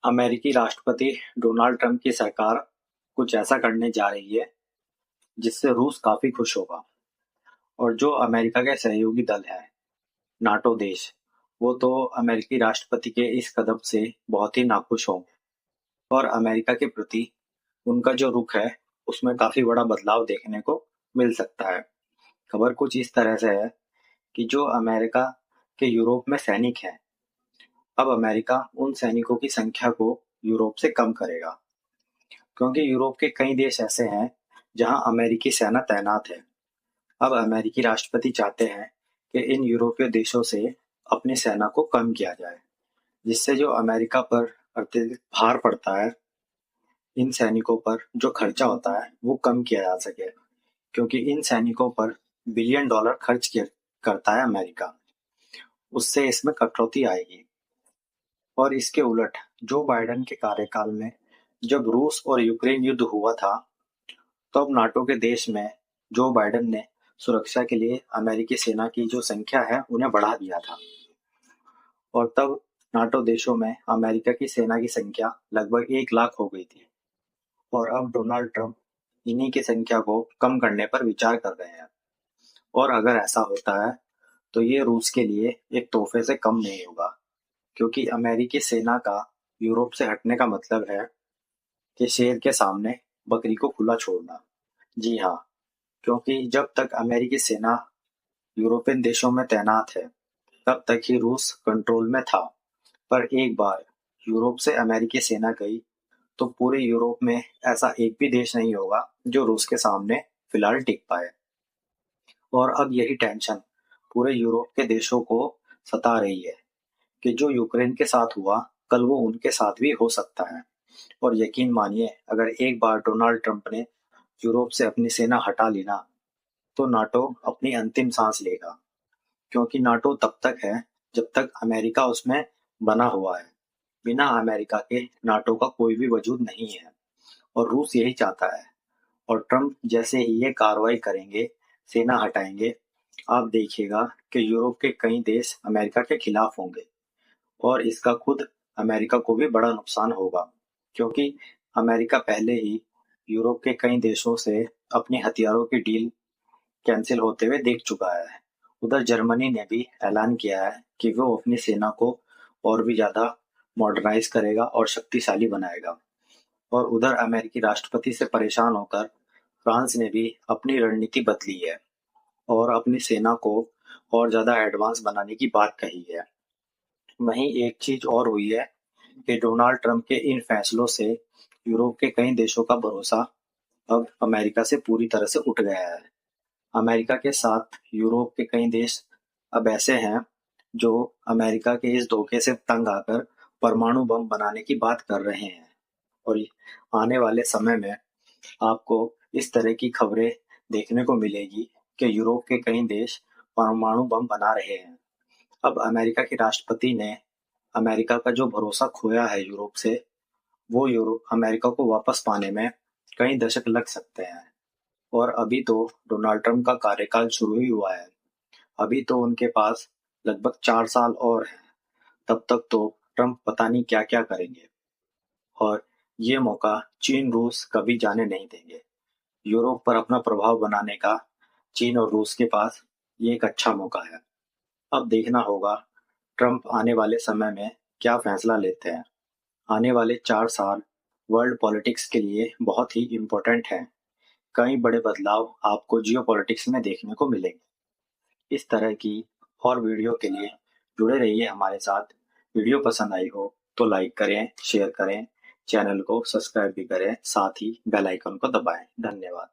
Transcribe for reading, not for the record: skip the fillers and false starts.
अमेरिकी राष्ट्रपति Donald Trump की सरकार कुछ ऐसा करने जा रही है जिससे रूस काफी खुश होगा। और जो अमेरिका के सहयोगी दल है, नाटो देश, वो तो अमेरिकी राष्ट्रपति के इस कदम से बहुत ही नाखुश होंगे और अमेरिका के प्रति उनका जो रुख है उसमें काफी बड़ा बदलाव देखने को मिल सकता है। खबर कुछ इस तरह से है कि जो अमेरिका के यूरोप में सैनिक हैं, अब अमेरिका उन सैनिकों की संख्या को यूरोप से कम करेगा, क्योंकि यूरोप के कई देश ऐसे हैं जहां अमेरिकी सेना तैनात है। अब अमेरिकी राष्ट्रपति चाहते हैं कि इन यूरोपीय देशों से अपनी सेना को कम किया जाए, जिससे जो अमेरिका पर अत्यधिक भार पड़ता है, इन सैनिकों पर जो खर्चा होता है वो कम किया जा सके, क्योंकि इन सैनिकों पर बिलियन डॉलर खर्च किया करता है अमेरिका। उससे इसमें कटौती आएगी। और इसके उलट जो बाइडेन के कार्यकाल में जब रूस और यूक्रेन युद्ध हुआ था, तब नाटो के देश में जो बाइडेन ने सुरक्षा के लिए अमेरिकी सेना की जो संख्या है उन्हें बढ़ा दिया था। और तब नाटो देशों में अमेरिका की सेना की संख्या लगभग 1 लाख हो गई थी। और अब डोनाल्ड ट्रंप इन्हीं की संख्या को कम करने पर विचार कर रहे हैं। और अगर ऐसा होता है तो ये रूस के लिए एक तोहफे से कम नहीं होगा, क्योंकि अमेरिकी सेना का यूरोप से हटने का मतलब है कि शेर के सामने बकरी को खुला छोड़ना। जी हाँ, क्योंकि जब तक अमेरिकी सेना यूरोपियन देशों में तैनात है, तब तक ही रूस कंट्रोल में था। पर एक बार यूरोप से अमेरिकी सेना गई तो पूरे यूरोप में ऐसा एक भी देश नहीं होगा जो रूस के सामने फिलहाल टिक पाए। और अब यही टेंशन पूरे यूरोप के देशों को सता रही है कि जो यूक्रेन के साथ हुआ, कल वो उनके साथ भी हो सकता है। और यकीन मानिए, अगर एक बार डोनाल्ड ट्रंप ने यूरोप से अपनी सेना हटा ली ना, तो नाटो अपनी अंतिम सांस लेगा। क्योंकि नाटो तब तक है जब तक अमेरिका उसमें बना हुआ है। बिना अमेरिका के नाटो का कोई भी वजूद नहीं है। और रूस यही चाहता है। और ट्रंप जैसे ही ये कार्रवाई करेंगे, सेना हटाएंगे, आप देखिएगा कि यूरोप के कई देश अमेरिका के खिलाफ होंगे। और इसका खुद अमेरिका को भी बड़ा नुकसान होगा, क्योंकि अमेरिका पहले ही यूरोप के कई देशों से अपने हथियारों की डील कैंसिल होते हुए देख चुका है। उधर जर्मनी ने भी ऐलान किया है कि वो अपनी सेना को और भी ज्यादा मॉडर्नाइज करेगा और शक्तिशाली बनाएगा। और उधर अमेरिकी राष्ट्रपति से परेशान होकर फ्रांस ने भी अपनी रणनीति बदली है और अपनी सेना को और ज्यादा एडवांस बनाने की बात कही है। वहीं एक चीज और हुई है कि डोनाल्ड ट्रंप के इन फैसलों से यूरोप के कई देशों का भरोसा अब अमेरिका से पूरी तरह से उठ गया है। अमेरिका के साथ यूरोप के कई देश अब ऐसे हैं जो अमेरिका के इस धोखे से तंग आकर परमाणु बम बनाने की बात कर रहे हैं। और आने वाले समय में आपको इस तरह की खबरें देखने को मिलेगी कि यूरोप के कई देश परमाणु बम बना रहे हैं। अब अमेरिका के राष्ट्रपति ने अमेरिका का जो भरोसा खोया है यूरोप से, वो यूरोप अमेरिका को वापस पाने में कई दशक लग सकते हैं। और अभी तो डोनाल्ड ट्रंप का कार्यकाल शुरू ही हुआ है। अभी तो उनके पास लगभग 4 साल और हैं। तब तक तो ट्रंप पता नहीं क्या क्या करेंगे। और ये मौका चीन रूस कभी जाने नहीं देंगे। यूरोप पर अपना प्रभाव बनाने का चीन और रूस के पास ये एक अच्छा मौका है। अब देखना होगा ट्रंप आने वाले समय में क्या फैसला लेते हैं। आने वाले 4 साल वर्ल्ड पॉलिटिक्स के लिए बहुत ही इम्पोर्टेंट हैं। कई बड़े बदलाव आपको जियो पॉलिटिक्स में देखने को मिलेंगे। इस तरह की और वीडियो के लिए जुड़े रहिए हमारे साथ। वीडियो पसंद आई हो तो लाइक करें, शेयर करें, चैनल को सब्सक्राइब भी करें, साथ ही बेल आइकन को दबाएं। धन्यवाद।